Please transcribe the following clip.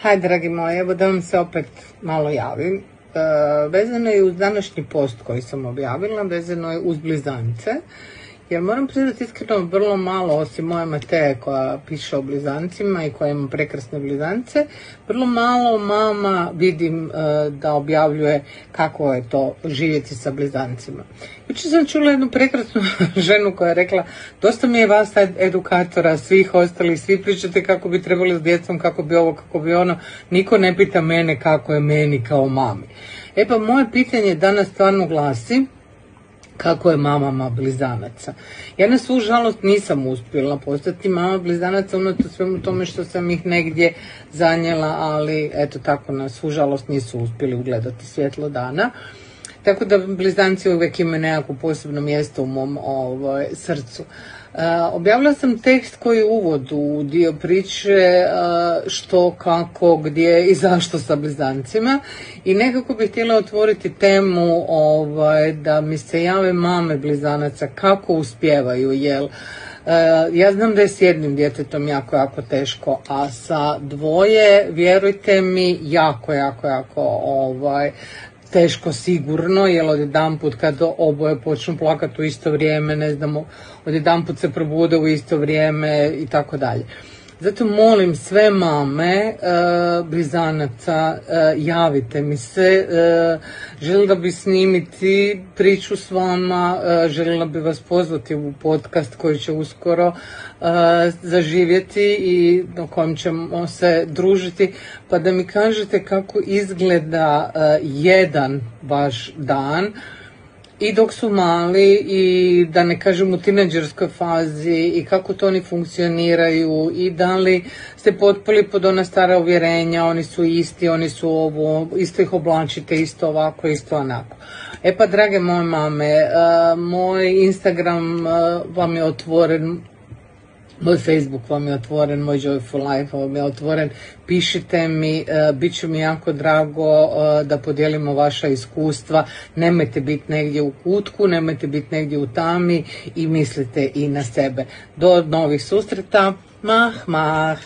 Haj, dragi moji, evo da vam se opet malo javim. Vezano je uz današnji post koji sam objavila, vezano je uz blizance. Jer moram priznati iskreno vrlo malo, osim moje Mateje koja piše o blizancima i koja ima prekrasne blizance, vrlo malo mama vidim da objavljuje kako je to živjeti sa blizancima. Jučer sam čula jednu prekrasnu ženu koja je rekla: dosta mi je vas edukatora, svih ostalih, svi pričate kako bi trebali s djecom, kako bi ovo, kako bi ono, niko ne pita mene kako je meni kao mami. E pa moje pitanje danas stvarno glasi: kako je mamama blizanaca? Ja na svu žalost nisam uspjela postati mama blizanaca, unatoč svemu tome što sam ih negdje zanijela, ali eto tako, na svu žalost nisu uspjeli ugledati svjetlo dana. Tako da blizanci uvijek imaju nekako posebno mjesto u mom srcu. Objavila sam tekst koji je uvod u dio priče što, kako, gdje i zašto sa blizancima i nekako bih htjela otvoriti temu da mi se jave mame blizanaca kako uspijevaju, jer ja znam da je s jednim djetetom jako teško, a sa dvoje, vjerujte mi, jako teško sigurno, jer odjedanput kad oboje počnu plakati u isto vrijeme, ne znamo, odjedanput se probude u isto vrijeme i tako dalje. Zato molim sve mame blizanaca, javite mi se, željela bi snimiti priču s vama, željela bi vas pozvati u podcast koji će uskoro zaživjeti i na kojem ćemo se družiti, pa da mi kažete kako izgleda jedan vaš dan i dok su mali i da ne kažem u tinejdžerskoj fazi i kako to oni funkcioniraju i da li ste potpali pod ona stara uvjerenja, oni su isti, oni su ovo, isto ih oblačite, isto ovako, isto onako. E pa drage moje mame, moj Instagram vam je otvoren, moj Facebook vam je otvoren, moj Joyful Life vam je otvoren, pišite mi, bit će mi jako drago da podijelimo vaša iskustva, nemojte biti negdje u kutku, nemojte biti negdje u tami i mislite i na sebe. Do novih susreta, mah.